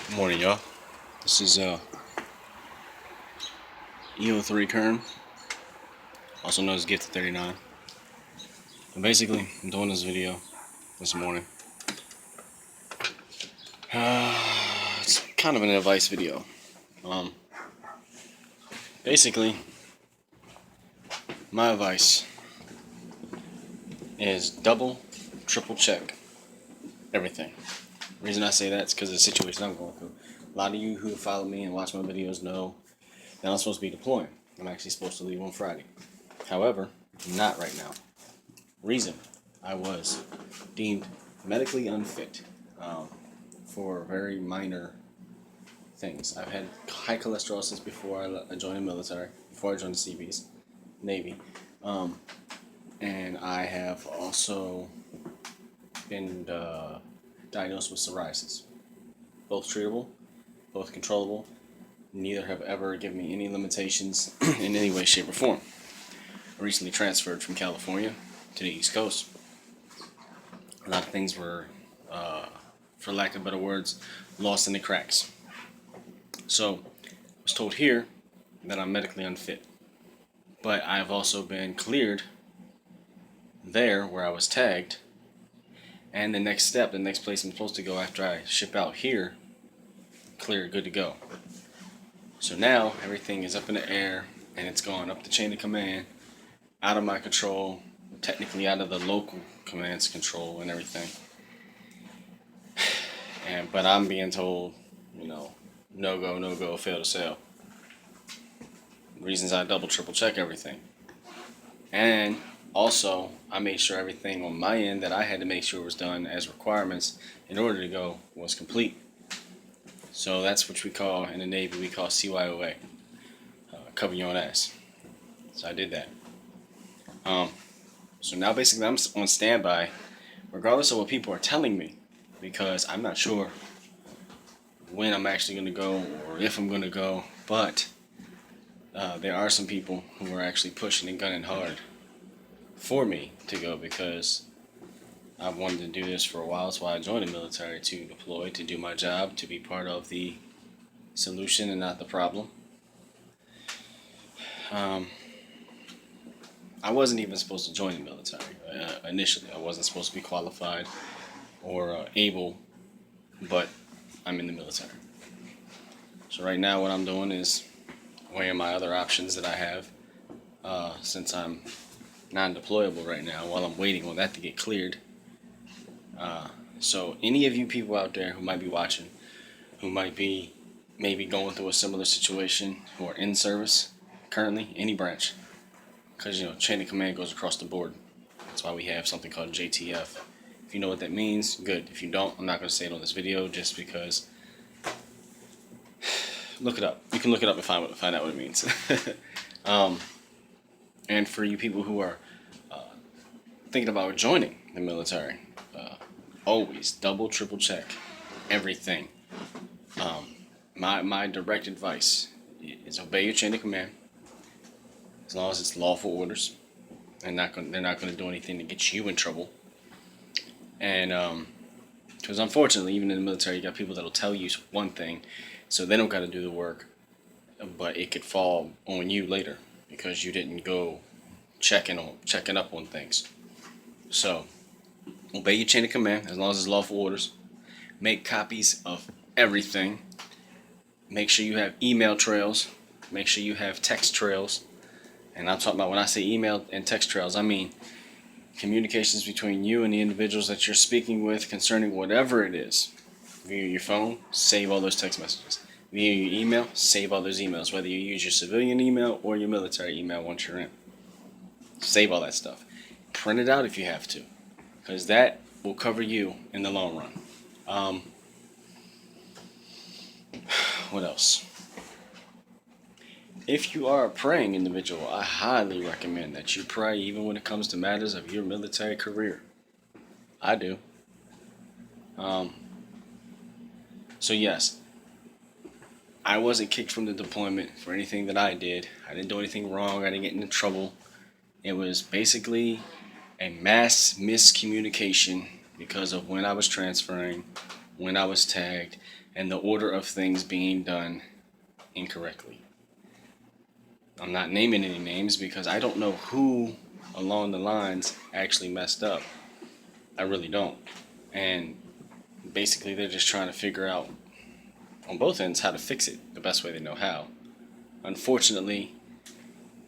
Good morning, y'all. This is EO3 Kern, also known as Gifted 39. And basically, I'm doing this video this morning. It's kind of an advice video. Um, Basically, my advice is double, triple check everything. The reason I say that is because of the situation I'm going through. A lot of you who follow me and watch my videos know that I'm supposed to be deploying. I'm actually supposed to leave on Friday. However, not right now. Reason, I was deemed medically unfit for very minor things. I've had high cholesterol since before I joined the military, before I joined the CBs, Navy, and I have also been diagnosed with psoriasis. Both treatable, both controllable. Neither have ever given me any limitations in any way, shape, or form. I recently transferred from California to the East Coast. A lot of things were, for lack of better words, lost in the cracks. So, I was told here that I'm medically unfit. But I've also been cleared there where I was tagged. And the next step, the next place I'm supposed to go after I ship out here, clear, good to go. So now everything is up in the air and it's gone up the chain of command, out of my control, technically out of the local command's control and everything. But I'm being told, no go, fail to sail. Reasons I double, triple check everything. And also, I made sure everything on my end that I had to make sure was done as requirements in order to go was complete. So that's what we call, in the Navy, we call CYOA, cover your own ass. So I did that. So now basically I'm on standby, regardless of what people are telling me, because I'm not sure when I'm actually going to go or if I'm going to go, but there are some people who are actually pushing and gunning hard for me to go because I've wanted to do this for a while. That's why I joined the military, to deploy, to do my job, to be part of the solution and not the problem. I wasn't even supposed to join the military initially. I wasn't supposed to be qualified or able, but I'm in the military. So right now what I'm doing is weighing my other options that I have since I'm non-deployable right now while I'm waiting on that to get cleared. So any of you people out there who might be watching, who might be maybe going through a similar situation, who are in service currently, any branch, because chain of command goes across the board. That's why we have something called JTF. If you know what that means, good. If you don't, I'm not going to say it on this video just because. Look it up. You can look it up and find out what it means. And for you people who are thinking about joining the military, always double, triple check everything. My direct advice is obey your chain of command as long as it's lawful orders, and they're not going to do anything to get you in trouble. And because unfortunately, even in the military, you got people that'll tell you one thing, so they don't got to do the work, but it could fall on you later because you didn't go checking up on things. So obey your chain of command as long as it's lawful orders. Make copies of everything. Make sure you have email trails. Make sure you have text trails. And I'm talking about, when I say email and text trails, I mean communications between you and the individuals that you're speaking with concerning whatever it is. Via your phone, save all those text messages. Via your email, save all those emails, whether you use your civilian email or your military email once you're in. Save all that stuff. Print it out if you have to, because that will cover you in the long run. What else? If you are a praying individual, I highly recommend that you pray even when it comes to matters of your military career. I do. So yes, I wasn't kicked from the deployment for anything that I did. I didn't do anything wrong. I didn't get into trouble. It was basically a mass miscommunication because of when I was transferring, when I was tagged, and the order of things being done incorrectly. I'm not naming any names because I don't know who along the lines actually messed up. I really don't. And basically, they're just trying to figure out on both ends how to fix it the best way they know how. Unfortunately,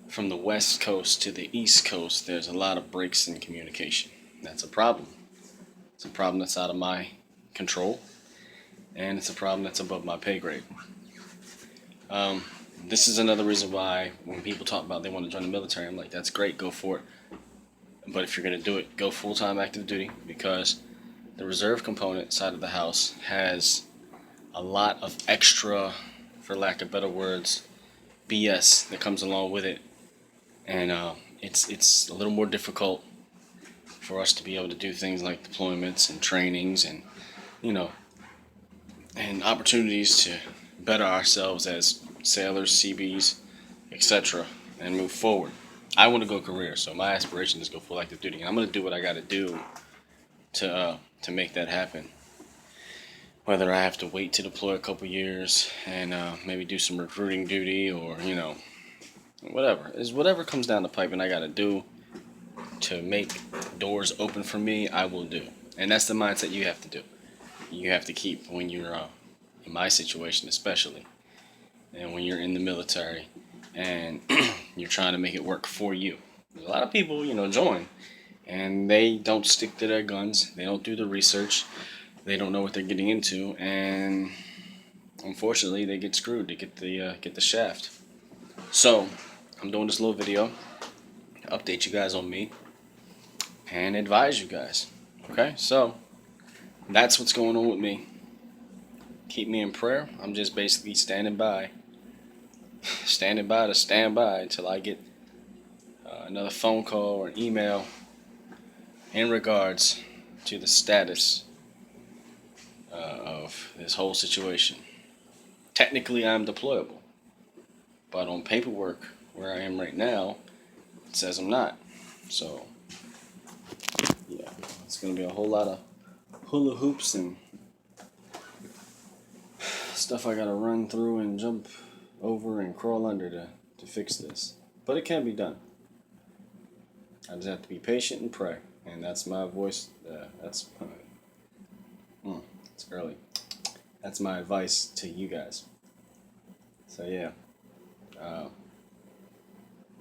from the West Coast to the East Coast, there's a lot of breaks in communication. That's a problem. It's a problem that's out of my control, and it's a problem that's above my pay grade. This is another reason why when people talk about they want to join the military, I'm like, that's great, go for it. But if you're going to do it, go full-time active duty, because the reserve component side of the house has a lot of extra, for lack of better words, BS that comes along with it. And it's a little more difficult for us to be able to do things like deployments and trainings and, you know, and opportunities to better ourselves as sailors, CBs, etc., and move forward. I want to go career, so my aspiration is to go full active duty, and I'm going to do what I got to do to make that happen. Whether I have to wait to deploy a couple years and maybe do some recruiting duty, or whatever comes down the pipe, and I got to do to make doors open for me, I will do. And that's the mindset you have to do. You have to keep when you're in my situation, especially, and when you're in the military and you're trying to make it work for you. There's a lot of people, join, and they don't stick to their guns. They don't do the research. They don't know what they're getting into, and unfortunately, they get screwed. They get the shaft. So, I'm doing this little video to update you guys on me and advise you guys. Okay, so that's what's going on with me. Keep me in prayer. I'm just basically standing by to stand by until I get another phone call or an email in regards to the status of this whole situation. Technically, I'm deployable, but on paperwork, where I am right now, it says I'm not. So, yeah, it's going to be a whole lot of hula hoops and stuff I got to run through and jump over and crawl under to fix this. But it can be done. I just have to be patient and pray. And that's my voice. It's early. That's my advice to you guys. So yeah.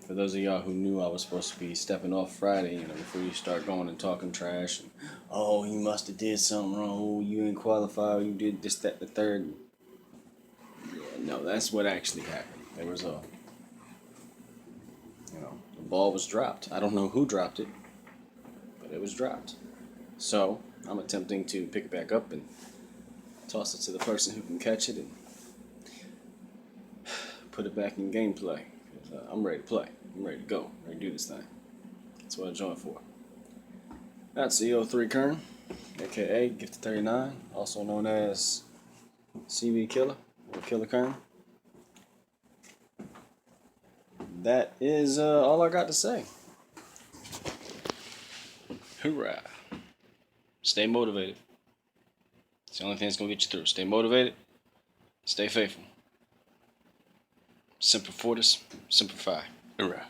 For those of y'all who knew I was supposed to be stepping off Friday, before you start going and talking trash, and, oh, you must have did something wrong, oh, you ain't qualified, you did this, that, the third. Yeah, no, that's what actually happened. There was the ball was dropped. I don't know who dropped it, but it was dropped. So I'm attempting to pick it back up and toss it to the person who can catch it and put it back in gameplay. I'm ready to play. I'm ready to go. I'm ready to do this thing. That's what I joined for. That's EO3 Kern, aka Gifted 39, also known as CB Killer or Killer Kern. That is all I got to say. Hoorah. Stay motivated. It's the only thing that's going to get you through. Stay motivated. Stay faithful. Semper Fortis, Semper Fi. Hoorah.